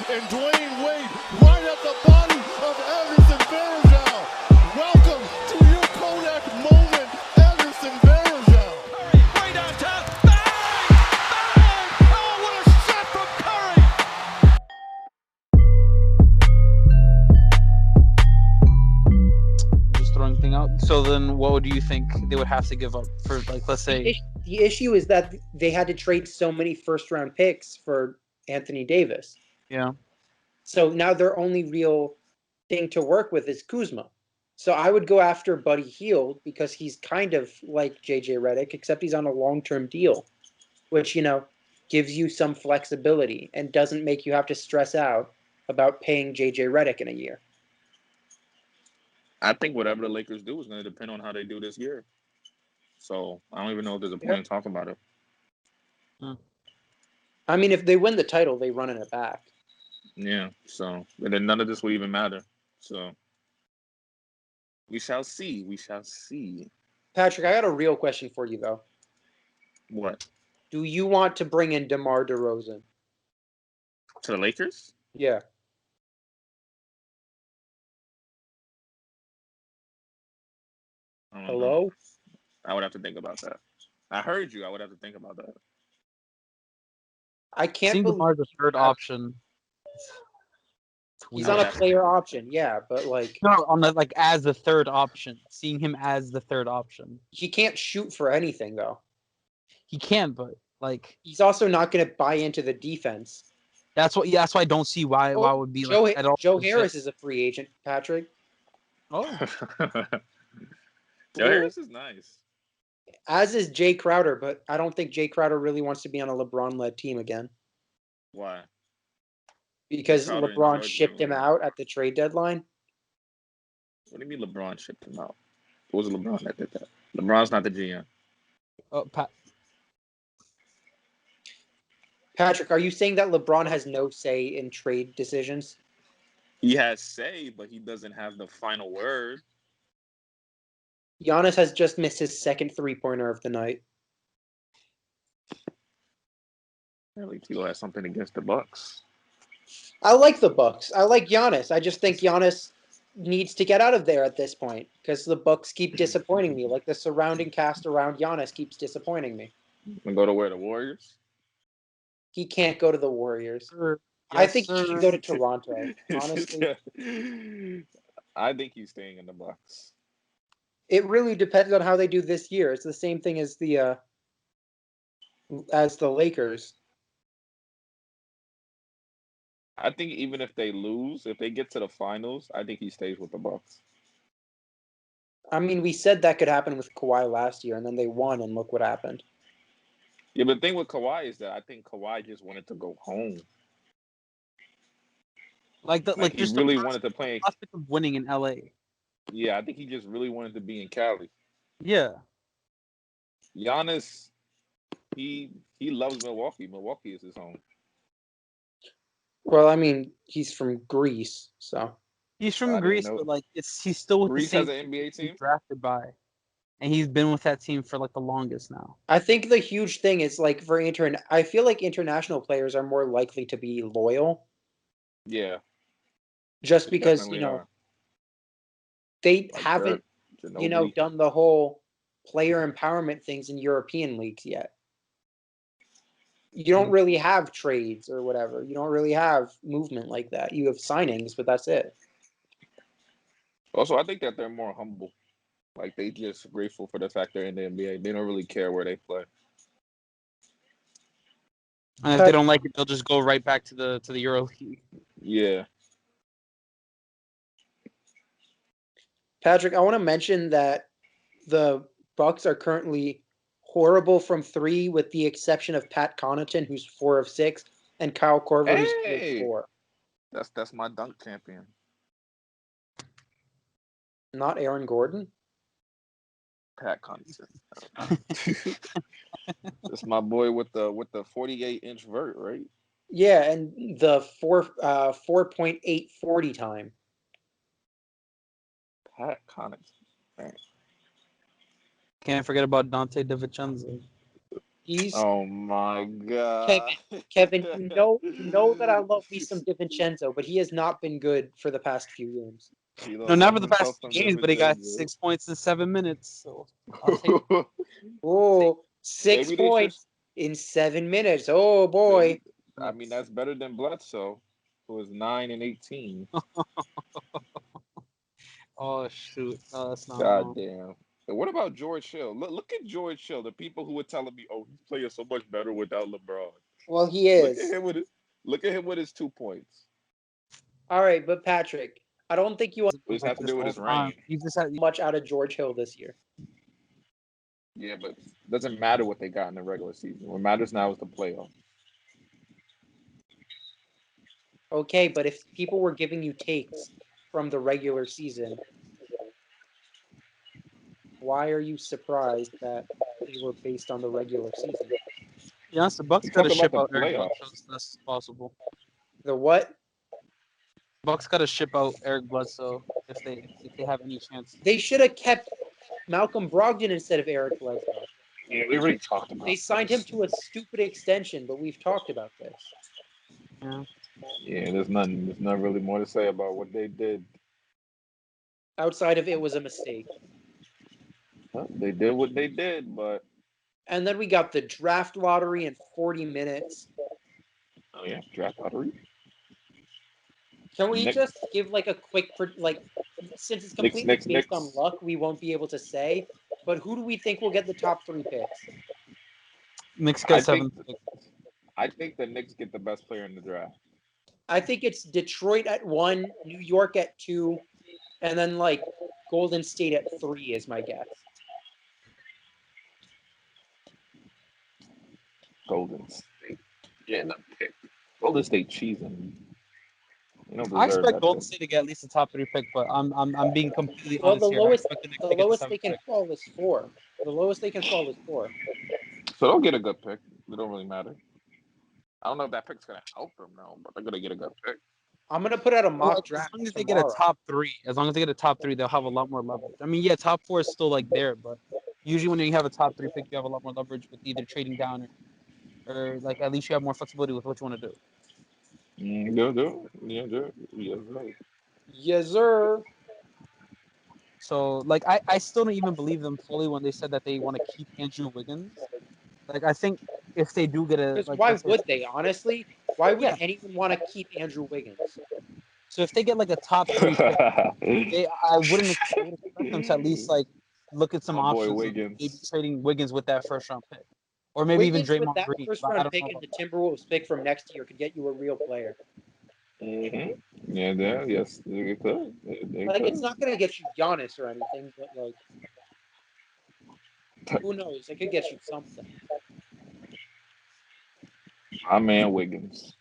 and Dwayne Wade right at the bottom of Anderson Varejao. Welcome to your Kodak moment, Anderson Varejao. Curry, way downtown. Bang! Bang! Oh, what a shot from Curry! Just throwing thing out. So then, what do you think they would have to give up for, like, let's say? The issue is that they had to trade so many first-round picks for Anthony Davis. Yeah. So now their only real thing to work with is Kuzma. So I would go after Buddy Hield because he's kind of like JJ Redick, except he's on a long-term deal, which, gives you some flexibility and doesn't make you have to stress out about paying JJ Redick in a year. I think whatever the Lakers do is going to depend on how they do this year. So I don't even know if there's a point in talking about it. I mean, if they win the title, they run it back. Yeah. So and then none of this will even matter. So we shall see. We shall see. Patrick, I got a real question for you, though. What? Do you want to bring in DeMar DeRozan? To the Lakers? Yeah. Hello? I would have to think about that. I heard you. I would have to think about that. I can't Seeing believe DeMar's the third option. he's on a player option, yeah, but No, on the, like, as the third option. Seeing him as the third option. he can't shoot for anything, though. He can, but like He's also not going to buy into the defense. that's why I don't see why it would be Joe, like at all. Joe Harris is a free agent, Patrick. Oh, Joe Harris is nice. As is Jay Crowder, but I don't think Jay Crowder really wants to be on a LeBron-led team again. Why? Because Crowder LeBron enjoyed shipped him LeBron. out at the trade deadline. What do you mean LeBron shipped him out? It was LeBron that did that. LeBron's not the GM. Patrick, are you saying that LeBron has no say in trade decisions? He has say, but he doesn't have the final word. Giannis has just missed his second three-pointer of the night. At least Tito has something against the Bucks. I like the Bucks. I like Giannis. I just think Giannis needs to get out of there at this point because the Bucks keep disappointing me. Like the surrounding cast around Giannis keeps disappointing me. And go to where, the Warriors? He can't go to the Warriors. sir. I Yes, think he sir. should go to Toronto. Honestly, I think he's staying in the Bucks. it really depends on how they do this year. It's the same thing as the Lakers. I think even if they lose, if they get to the finals, I think he stays with the Bucks. I mean, we said that could happen with Kawhi last year, and then they won, and look what happened. Yeah, but the thing with Kawhi is that I think Kawhi just wanted to go home. Like He just really the wanted to play. prospect of winning in LA. Yeah, I think he just really wanted to be in Cali. Yeah. Giannis, he loves Milwaukee. Milwaukee is his home. Well, I mean, he's from Greece, so He's from I didn't Greece, know. but like he's still with Greece the same has an NBA he's team? drafted by, and he's been with that team for like the longest now. I think the huge thing is like for I feel like international players are more likely to be loyal. Yeah. Just They because, definitely are. they Like haven't, Ginobili. done the whole player empowerment things in European leagues yet. You don't really have trades or whatever. You don't really have movement like that. You have signings, but that's it. Also, I think that they're more humble. Like, they just grateful for the fact they're in the NBA. They don't really care where they play. And if they don't like it, they'll just go right back to the Euro League. Yeah. Patrick, I want to mention that the Bucks are currently horrible from three, with the exception of Pat Connaughton, who's 4 of 6, and Kyle Korver, who's 3 of Hey! 4. That's my dunk champion. Not Aaron Gordon. Pat Connaughton. That's my boy with the 48-inch vert, right? Yeah, and the 4.840 time. Pat Connaughton. Man. Can't forget about Dante DiVincenzo. He's Oh my god. Kevin. You know that I love me some DiVincenzo, but he has not been good for the past few games. He No, loves not for the himself past some games, but he got DiVincenzo. 6 points in 7 minutes. So I'll take it. Oh, 6 Maybe they should. points in 7 minutes. Oh Maybe. boy. I mean, that's better than Bledsoe, who is 9 and 18. Oh shoot, no, that's not God wrong. damn. And what about George Hill? Look at George Hill. The people who were telling me, "Oh, he's playing so much better without LeBron." Well, he Look at is. him with his. Look at him with his 2 points. All right, but Patrick, I don't think you Doesn't What move does that like have to this do with all his the time. range? You just had much out of George Hill this year. Yeah, but it doesn't matter what they got in the regular season. What matters now is the playoffs. Okay, but if people were giving you takes from the regular season, why are you surprised that they were based on the regular season? be honest, the Bucks We got to talked about ship the out Eric Bledsoe playoffs. as fast as possible. The what? Bucks got to ship out Eric Bledsoe if they have any chance. They should have kept Malcolm Brogdon instead of Eric Bledsoe. Yeah, we already talked about They signed him this. to a stupid extension, but we've talked about this. Yeah. Yeah, there's nothing. There's not really more to say about what they did. Outside of it was a mistake. Huh? They did what they did, but And then we got the draft lottery in 40 minutes. oh yeah, draft lottery. Can we Nick, just give like a quick, since it's completely based on Knicks. luck, we won't be able to say. But who do we think will get the top 3 picks? Knicks I get think 7th pick. I think the Knicks get the best player in the draft. I think it's Detroit at 1, New York at 2, and then like Golden State at 3 is my guess. Golden State getting a pick. Golden State cheesing. You don't I deserve expect that Golden pick. State to get at least a top 3 pick, but I'm being completely Well, honest here. I expect the Knicks the to get the lowest they 7th can pick. fall is 4. The lowest they can fall is 4. So they'll get a good pick. It don't really matter. I don't know if that pick's gonna help them though, but they're gonna get a good pick. I'm gonna put out a Well, mock like, as draft long as they get a tomorrow. top 3, they'll have a lot more leverage. I mean, yeah, top 4 is still like there, but usually when you have a top 3 pick, you have a lot more leverage with either trading down or like at least you have more flexibility with what you want to do. Do. Yeah, do. Yeah, right. Yes, sir. So like I still don't even believe them fully when they said that they want to keep Andrew Wiggins. Like I think if they do get a Because like why let's say would they? Honestly, why would yeah, anyone want to keep Andrew Wiggins? so if they get like a top 3 pick, I would expect them to at least like look at some My boy options of maybe Wiggins. trading Wiggins with that first round pick. Or maybe even Wiggins with Draymond that Green, first but I round don't know pick and about the that. Timberwolves pick from next year could get you a real player. Yeah, there. Yes, they could. They Like it's could. not gonna get you Giannis or anything, but like who knows? It could get you something. My man Wiggins.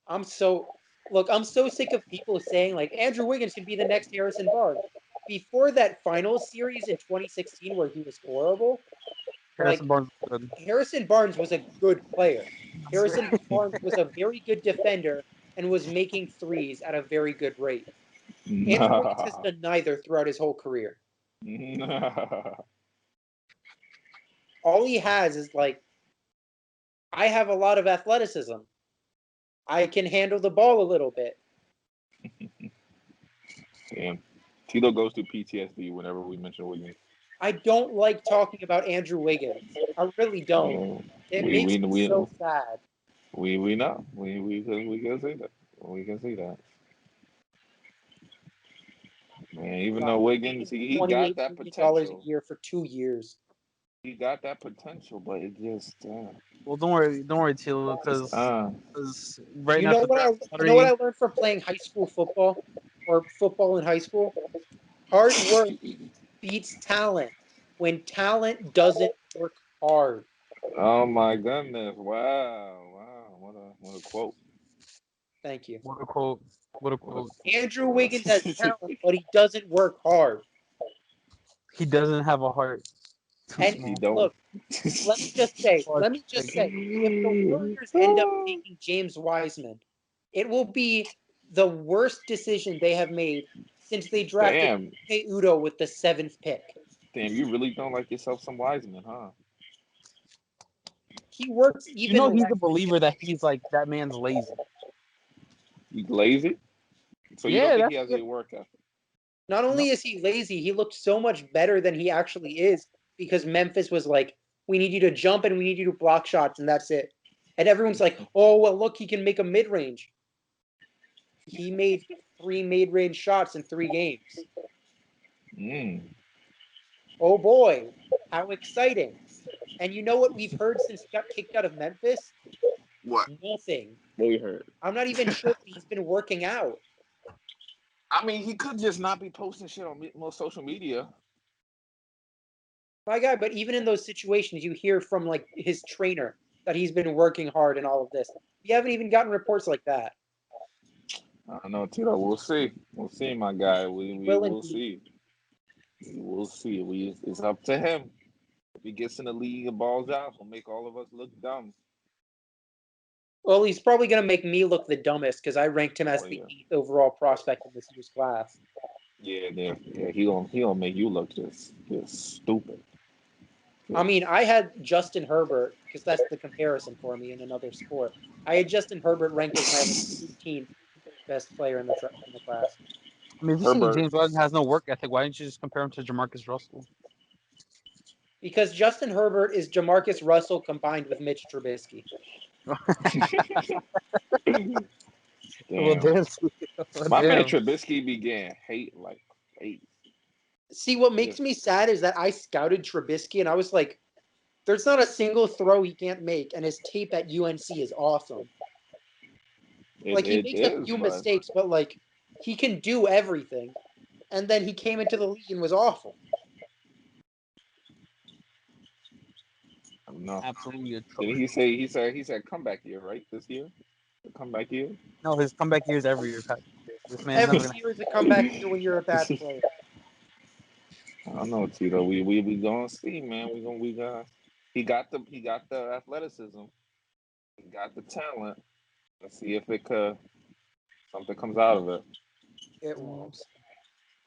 I'm so I'm so sick of people saying like Andrew Wiggins can be the next Harrison Barnes. Before that finals series in 2016 where he was horrible, like Harrison Barnes is good. Harrison Barnes was a good player. Harrison Barnes was a very good defender and was making threes at a very good rate. Andrew Wiggins has Nah. done neither throughout his whole career. Nah. All he has is like, I have a lot of athleticism. I can handle the ball a little bit. Damn. Tito goes through PTSD whenever we mention Wiggins. I don't like talking about Andrew Wiggins. I really don't. Yeah. It We makes we me we so sad. we know. We can see that. We can see that. Man, even God, though we paid Wiggins, him he got $28 that million dollars a potential. year for 2 years. He got that potential, but it just Well, don't worry, Tilo, just because right now at the draft You know what lottery, I learned from playing high school football or football in high school? Hard work beats talent when talent doesn't work hard. oh my goodness. Wow. What a quote. Thank you. what a quote, what a What a quote. Andrew Wiggins has talent, but he doesn't work hard. He doesn't have a heart. Too And he small. don't. look, let me just say, if the Warriors end up taking James Wiseman, it will be the worst decision they have made since they drafted Damn. Hey Udo with the 7th pick. Damn, you really don't like yourself some Wiseman, huh? he works You even know he's less a than believer that he's like that man's lazy. He's lazy. So you don't Yeah, think he that's has a work ethic? Not only No. is he lazy, he looked so much better than he actually is because Memphis was like, we need you to jump and we need you to block shots, and that's it. And everyone's like, oh, well, look, he can make a mid range. He made 3 mid range shots in 3 games. Oh boy, how exciting. And you know what we've heard since he got kicked out of Memphis? What? Nothing. What we heard? I'm not even sure if he's been working out. I mean, he could just not be posting shit on most social media. My guy, but even in those situations, you hear from like his trainer that he's been working hard and all of this. We haven't even gotten reports like that. I don't know, Tito. We'll see. We'll see, my guy. We Will will indeed. see. We will see. It's up to him. If he gets in the league and balls out, he'll make all of us look dumb. Well, he's probably going to make me look the dumbest because I ranked him as Oh the yeah, 8th overall prospect in this year's class. yeah. He gonna make you look just stupid. I mean, I had Justin Herbert because that's the comparison for me in another sport. I had Justin Herbert ranked as my 15th best player in the class. I mean, if you say Herbert. James Wiseman has no work ethic, why didn't you just compare him to Jamarcus Russell? Because Justin Herbert is Jamarcus Russell combined with Mitch Trubisky. Well, Damn. damn. Well, My man damn. Trubisky began hate like hate. See, what makes Just me sad is that I scouted Trubisky and I was like, there's not a single throw he can't make, and his tape at UNC is awesome. Like, he it makes a is, few but mistakes, but like, he can do everything. And then he came into the league and was awful. I don't know. Absolutely Did atrocious. he said comeback year, right? This year? The comeback year? No, his comeback years every year, Pat. This man's Every never gonna. year is a comeback year when you're a bad player. I don't know, Tito. We gonna see, man. We gonna he got the athleticism. He got the talent. Let's see if it could something comes out of it. It won't.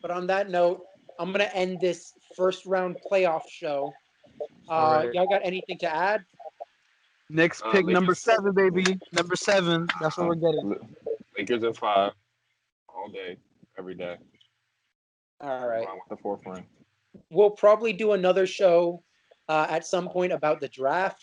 But on that note, I'm going to end this first round playoff show. All right. Y'all got anything to add? Next pick, number Lakers 7, baby. Number 7. That's what we're getting. Lakers at 5 all day, every day. All right. Going with the 4th ring. We'll probably do another show at some point about the draft.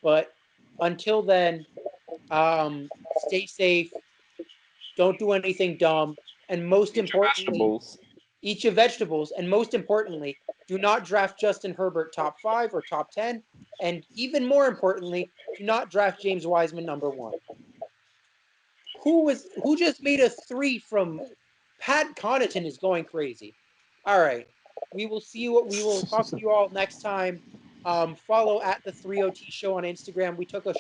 But until then, stay safe. Don't do anything dumb. And most Eat your importantly, vegetables. eat your vegetables. And most importantly, do not draft Justin Herbert top 5 or top 10. And even more importantly, do not draft James Wiseman number 1. Who just made a 3 from Pat Connaughton is going crazy. All right. We will talk to you all next time. Follow at the 3OT show on Instagram. We took a